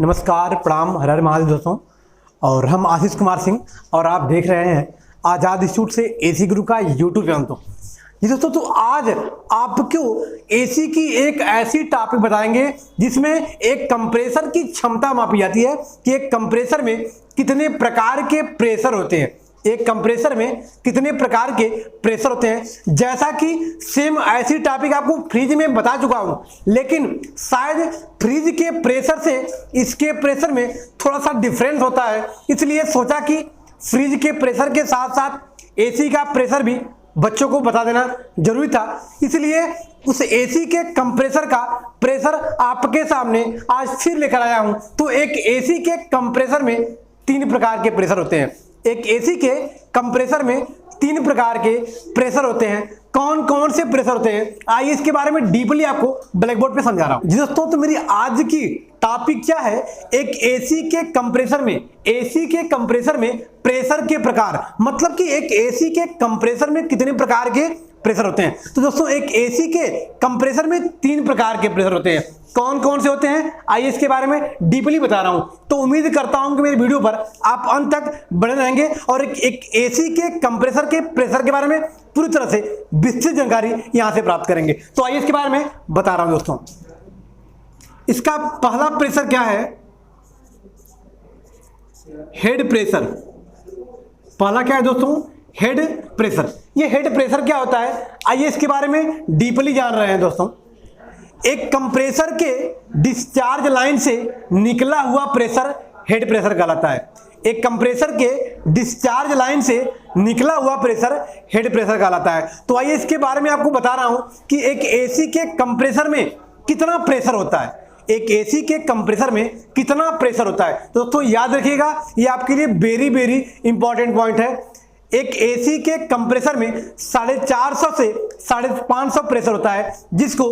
नमस्कार, प्रणाम, हर हर महादेव दोस्तों। और हम आशीष कुमार सिंह और आप देख रहे हैं आज़ाद इंस्टीट्यूट से एसी गुरु का यूट्यूब चैनल। तो जी दोस्तों, तो आज आपको एसी की एक ऐसी टॉपिक बताएंगे जिसमें एक कंप्रेसर की क्षमता मापी जाती है कि एक कंप्रेसर में कितने प्रकार के प्रेशर होते हैं। एक कंप्रेसर में कितने प्रकार के प्रेशर होते हैं। जैसा कि सेम ऐसी टॉपिक आपको फ्रिज में बता चुका हूं, लेकिन शायद फ्रिज के प्रेशर से इसके प्रेशर में थोड़ा सा डिफरेंस होता है, इसलिए सोचा कि फ्रिज के प्रेशर के साथ साथ एसी का प्रेशर भी बच्चों को बता देना जरूरी था। इसलिए उस एसी के कंप्रेसर का प्रेशर आपके सामने आज फिर लेकर आया हूं। तो एक एसी के कंप्रेसर में 3 प्रकार के प्रेशर होते हैं। एक एसी के कंप्रेसर में 3 प्रकार के प्रेशर होते हैं। कौन कौन से प्रेशर होते हैं, आइए इसके बारे में डीपली आपको ब्लैक बोर्ड पे समझा रहा हूं। जी दोस्तों, तो मेरी आज की टॉपिक क्या है, एक एसी के कंप्रेसर में, एसी के कंप्रेसर में प्रेशर के प्रकार, मतलब कि एक एसी के कंप्रेसर में कितने प्रकार के प्रेशर होते हैं। तो दोस्तों, एक एसी के कंप्रेसर में 3 प्रकार के प्रेशर होते हैं। कौन कौन से होते हैं, आइए इसके बारे में डीपली बता रहा हूं। तो उम्मीद करता हूं कि मेरी वीडियो पर आप अंत तक बने रहेंगे और एक एसी के कंप्रेसर के प्रेशर के बारे में पूरी तरह से विस्तृत जानकारी यहां से प्राप्त करेंगे। तो आइए इसके बारे में बता रहा हूं दोस्तों। इसका पहला प्रेशर क्या है, हेड प्रेशर। पहला क्या है दोस्तों, हेड प्रेशर। ये हेड प्रेशर क्या होता है, आइए इसके बारे में डीपली जान रहे हैं दोस्तों। एक कंप्रेसर के डिस्चार्ज लाइन से निकला हुआ प्रेशर हेड प्रेशर कहलाता है। एक कंप्रेसर के डिस्चार्ज लाइन से निकला हुआ प्रेशर हेड प्रेशर कहलाता है। तो आइए इसके बारे में आपको बता रहा हूं कि एक एसी के कंप्रेसर में कितना प्रेशर होता है। एक एसी के कंप्रेसर में कितना प्रेशर होता है दोस्तों, याद रखिएगा, ये आपके लिए वेरी वेरी इंपॉर्टेंट पॉइंट है। एक एसी के कंप्रेसर में 450 से 550 प्रेशर होता है, जिसको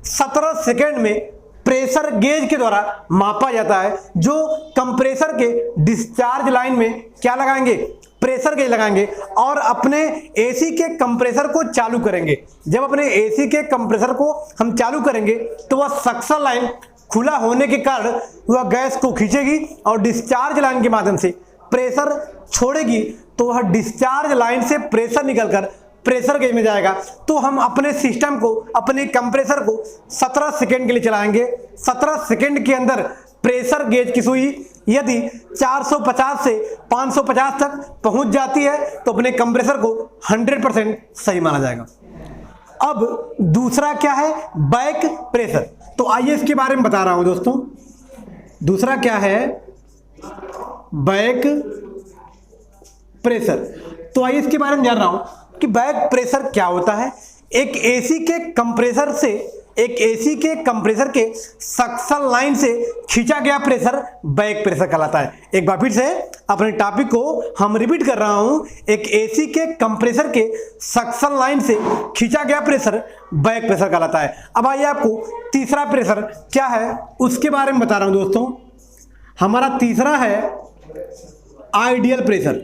17 सेकेंड में प्रेशर गेज के द्वारा मापा जाता है। जो कंप्रेसर के डिस्चार्ज लाइन में क्या लगाएंगे, प्रेशर गेज लगाएंगे और अपने एसी के कंप्रेसर को चालू करेंगे। जब अपने एसी के कंप्रेसर को हम चालू करेंगे तो वह सक्शन लाइन खुला होने के कारण वह गैस को खींचेगी और डिस्चार्ज लाइन के माध्यम से प्रेशर छोड़ेगी। तो वह डिस्चार्ज लाइन से प्रेशर निकलकर प्रेशर गेज में जाएगा। तो हम अपने सिस्टम को, अपने कंप्रेसर को 17 सेकेंड के लिए चलाएंगे। 17 सेकेंड के अंदर प्रेशर गेज की सुई यदि 450 से 550 तक पहुंच जाती है तो अपने कंप्रेसर को 100% सही माना जाएगा। अब दूसरा क्या है, बैक प्रेशर। तो आइए इसके बारे में बता रहा हूं दोस्तों। दूसरा क्या है, बैक प्रेशर। तो आइए इसके बारे में जान रहा हूं कि बैक प्रेशर क्या होता है। एक एसी के कंप्रेसर से, एक एसी के कंप्रेसर के सक्शन लाइन से खींचा गया प्रेशर बैक प्रेशर कहलाता है। एक बार फिर से अपने टॉपिक को हम रिपीट कर रहा हूं। एक एसी के कंप्रेसर के सक्शन लाइन से खींचा गया प्रेशर बैक प्रेशर कहलाता है। अब आइए आपको तीसरा प्रेशर क्या है उसके बारे में बता रहा हूं दोस्तों। हमारा तीसरा है आइडियल प्रेशर।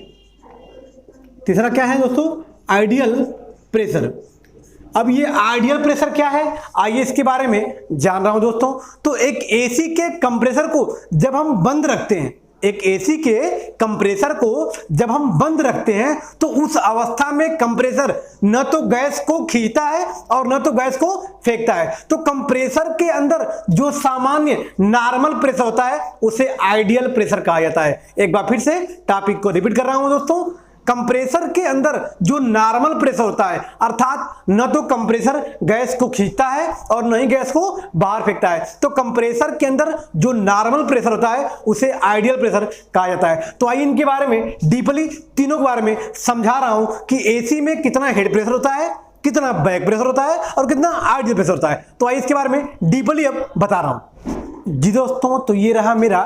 तीसरा क्या है दोस्तों, आइडियल प्रेशर। अब ये आइडियल प्रेशर क्या है, आइए इसके बारे में जान रहा हूं दोस्तों। तो एक एसी के कंप्रेसर को जब हम बंद रखते हैं, एक एसी के कंप्रेसर को जब हम बंद रखते हैं तो उस अवस्था में कंप्रेसर न तो गैस को खींचता है और न तो गैस को फेंकता है। तो कंप्रेसर के अंदर जो सामान्य नॉर्मल प्रेशर होता है उसे आइडियल प्रेशर कहा जाता है। एक बार फिर से टॉपिक को रिपीट कर रहा हूं दोस्तों। कंप्रेसर के अंदर जो नॉर्मल प्रेशर होता है, अर्थात न तो कंप्रेसर गैस को खींचता है और न ही गैस को बाहर फेंकता है, तो कंप्रेसर के अंदर जो नॉर्मल प्रेशर होता है उसे आइडियल प्रेशर कहा जाता है। तो आइए इनके बारे में डीपली, तीनों के बारे में समझा रहा हूं कि एसी में कितना हेड प्रेशर होता है, कितना बैक प्रेशर होता है और कितना आइडियल प्रेशर होता है। तो आइए इसके बारे में डीपली अब बता रहा हूं। जी दोस्तों, तो ये रहा मेरा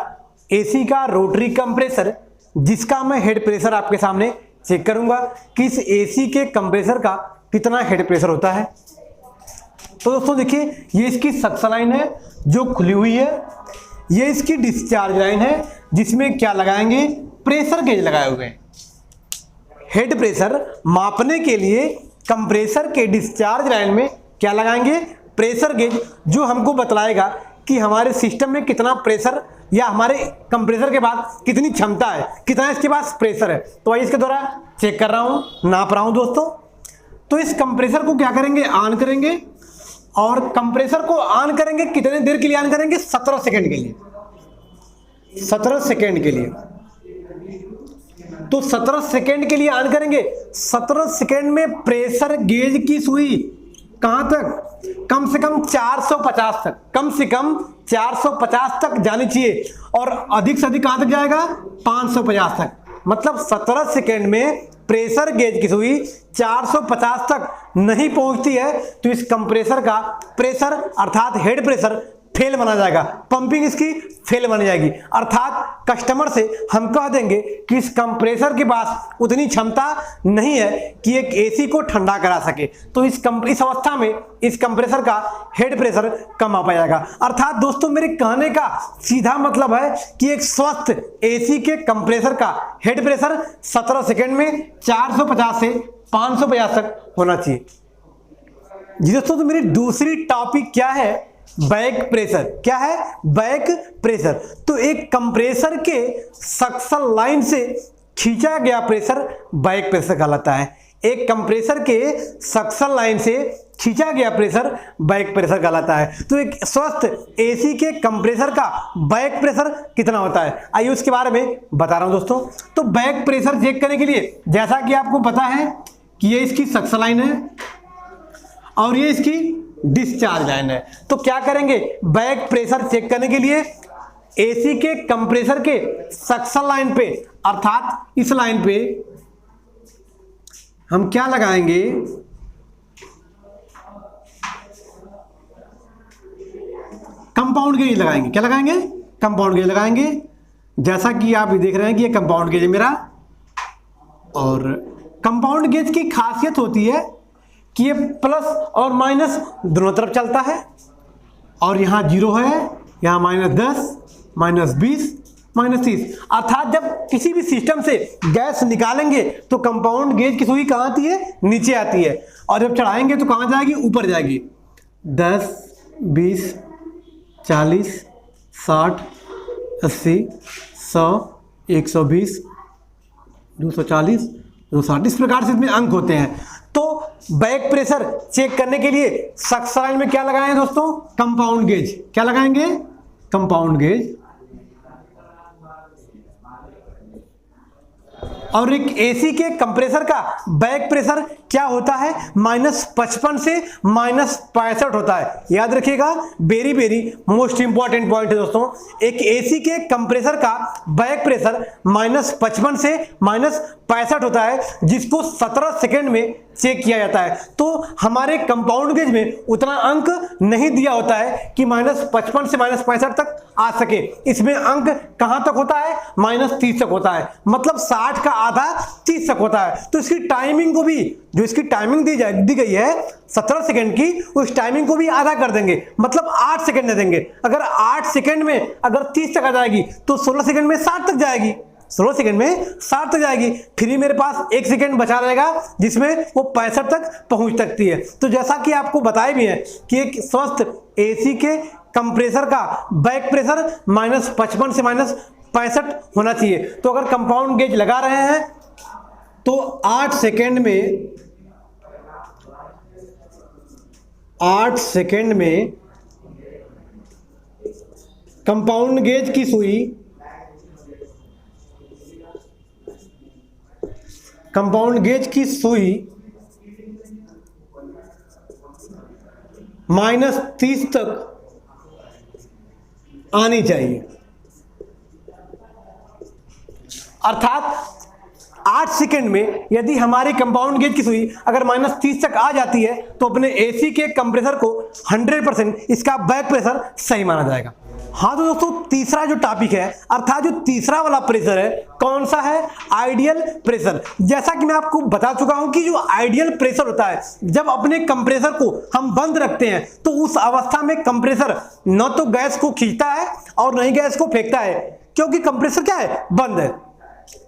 एसी का रोटरी कंप्रेसर, जिसका मैं हेड प्रेशर आपके सामने चेक करूंगा कि इस एसी के कंप्रेसर का कितना हेड प्रेशर होता है। तो दोस्तों देखिए, ये इसकी सक्शन लाइन है जो खुली हुई है, ये इसकी डिस्चार्ज लाइन है जिसमें क्या लगाएंगे, प्रेशर गेज लगाए हुए हैं। हेड प्रेशर मापने के लिए कंप्रेसर के डिस्चार्ज लाइन में क्या लगाएंगे, प्रेशर गेज, जो हमको बतलाएगा कि हमारे सिस्टम में कितना प्रेशर या हमारे कंप्रेसर के बाद कितनी क्षमता है, कितना इसके पास प्रेशर है। तो आइए इसके द्वारा चेक कर रहा हूं, नाप रहा हूं दोस्तों। तो इस कंप्रेसर को क्या करेंगे, ऑन करेंगे, और कंप्रेसर को ऑन करेंगे कितने देर के लिए ऑन करेंगे, 17 सेकंड के लिए, 17 सेकंड के लिए। तो 17 सेकंड के लिए ऑन करेंगे। 17 सेकंड में प्रेशर गेज की सुई कहां तक, कम से कम 450 तक, कम से कम 450 तक जानी चाहिए, और अधिक से अधिक कहां तक जाएगा, 550 तक। मतलब 17 सेकंड में प्रेशर गेज की सुई 450 तक नहीं पहुंचती है तो इस कंप्रेसर का प्रेशर अर्थात हेड प्रेशर फेल माना जाएगा, पंपिंग इसकी फेल मानी जाएगी। अर्थात कस्टमर से हम कह देंगे कि इस कंप्रेसर के पास उतनी क्षमता नहीं है कि एक एसी को ठंडा करा सके, तो इस अवस्था में इस कंप्रेसर का हेड प्रेशर कम आ पाएगा। अर्थात दोस्तों मेरे कहने का सीधा मतलब है कि एक स्वस्थ एसी के कंप्रेसर का हेड प्रेशर 17 सेकंड में 450 से 550 तक होना चाहिए। जी दोस्तों, तो मेरी दूसरी टॉपिक क्या है, बैक प्रेशर। क्या है, बैक प्रेशर। तो एक कंप्रेसर के सक्शन लाइन से खींचा गया प्रेशर बैक प्रेशर कहलाता है। एक कंप्रेसर के सक्शन लाइन से खींचा गया प्रेशर बैक प्रेशर कहलाता है। तो एक स्वस्थ एसी के कंप्रेसर का बैक प्रेशर कितना होता है, आइए उसके बारे में बता रहा हूं दोस्तों। तो बैक प्रेशर चेक करने के लिए, जैसा कि आपको पता है कि ये इसकी सक्शन लाइन है और ये इसकी डिस्चार्ज लाइन है। तो क्या करेंगे, बैक प्रेशर चेक करने के लिए एसी के कंप्रेसर के सक्शन लाइन पे अर्थात इस लाइन पे हम क्या लगाएंगे, कंपाउंड गेज लगाएंगे। क्या लगाएंगे, कंपाउंड गेज लगाएंगे। जैसा कि आप देख रहे हैं कि ये कंपाउंड गेज है मेरा, और कंपाउंड गेज की खासियत होती है कि ये प्लस और माइनस दोनों तरफ चलता है, और यहाँ 0 है, यहाँ -10, -20, -30। अर्थात जब किसी भी सिस्टम से गैस निकालेंगे तो कंपाउंड गेज की सुई कहाँ आती है, नीचे आती है, और जब चढ़ाएंगे तो कहाँ जाएगी, ऊपर जाएगी। 10, 20, 40, 60, 80, 100, 120, 240, 260, इस प्रकार से इसमें अंक होते हैं। तो बैक प्रेशर चेक करने के लिए सक्शन लाइन में क्या लगाएं दोस्तों, कंपाउंड गेज। क्या लगाएंगे, कंपाउंड गेज। और एक एसी के कंप्रेसर का बैक प्रेशर क्या होता है, -55 से -65 होता है। याद रखिएगा, very very most important point है दोस्तों। एक एसी के कंप्रेसर का बैक प्रेशर -55 से -65 होता है, जिसको 17 सेकंड में चेक किया जाता है। तो हमारे कंपाउंड गेज में उतना अंक नहीं दिया होता है कि -55 से -65 तक आ सके। इसमें अंक कहां तक होता है, -30 तक होता है। मतलब 60 का आधा 30 तक होता है। तो इसकी टाइमिंग को भी, जो इसकी टाइमिंग दी गई है 17 सेकंड की, उस टाइमिंग को भी आधा कर देंगे, मतलब 8 सेकंड दे देंगे। अगर 8 सेकंड में अगर 30 तक आ जाएगी तो 16 सेकंड में 60 तक जाएगी, 16 सेकंड में 60 तक जाएगी। फिर मेरे पास 1 सेकंड बचा रहेगा जिसमें वो 65 तक पहुंच सकती है। तो जैसा कि आपको बताया भी है कि एक स्वस्थ एसी के कंप्रेसर का बैक प्रेशर -55 से -65 होना चाहिए। तो अगर कंपाउंड गेज लगा रहे हैं तो 8 सेकंड में कंपाउंड गेज की सुई -30 तक आनी चाहिए। अर्थात 8 सेकंड में यदि हमारी कंपाउंड गेज की सुई अगर -30 तक आ जाती है तो अपने एसी के कंप्रेसर को 100% इसका बैक प्रेशर सही माना जाएगा। हाँ तो दोस्तों, तीसरा जो टॉपिक है अर्थात जो तीसरा वाला प्रेशर है, कौन सा है, आइडियल प्रेशर। जैसा कि मैं आपको बता चुका हूं कि जो आइडियल प्रेशर होता है, जब अपने कंप्रेसर को हम बंद रखते हैं तो उस अवस्था में कंप्रेसर न तो गैस को खींचता है और न ही गैस को फेंकता है, क्योंकि कंप्रेसर क्या है, बंद है।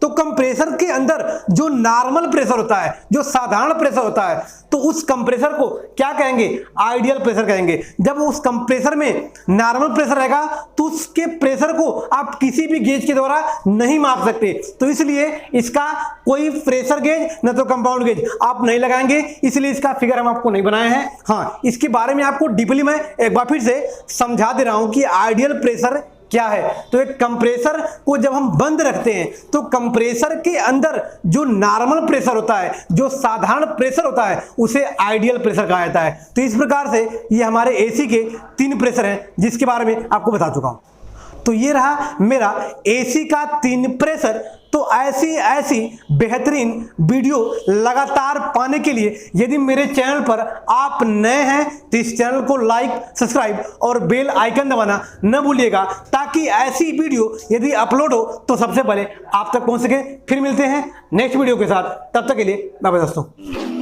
तो कंप्रेसर के अंदर जो नॉर्मल प्रेशर होता है, जो साधारण प्रेशर होता है, तो उस कंप्रेसर को क्या कहेंगे? आइडियल प्रेशर कहेंगे। जब उस कंप्रेसर में नॉर्मल प्रेशर रहेगा तो उसके प्रेशर को आप किसी भी गेज के द्वारा नहीं माप सकते, तो इसलिए इसका कोई प्रेशर गेज न तो कंपाउंड गेज आप नहीं लगाएंगे, इसलिए इसका फिगर हम आपको नहीं बनाए हैं। हाँ, इसके बारे में आपको डीपली मैं एक बार फिर से समझा दे रहा हूं कि आइडियल प्रेशर क्या है। तो एक कंप्रेसर को जब हम बंद रखते हैं तो कंप्रेसर के अंदर जो नॉर्मल प्रेशर होता है, जो साधारण प्रेशर होता है, उसे आइडियल प्रेशर कहा जाता है। तो इस प्रकार से ये हमारे एसी के 3 प्रेशर हैं जिसके बारे में आपको बता चुका हूं। तो ये रहा मेरा एसी का 3 प्रेशर। तो ऐसी बेहतरीन वीडियो लगातार पाने के लिए यदि मेरे चैनल पर आप नए हैं तो इस चैनल को लाइक, सब्सक्राइब और बेल आइकन दबाना न भूलिएगा, ताकि ऐसी वीडियो यदि अपलोड हो तो सबसे पहले आप तक पहुंच सके। फिर मिलते हैं नेक्स्ट वीडियो के साथ, तब तक के लिए बाय बाय दोस्तों।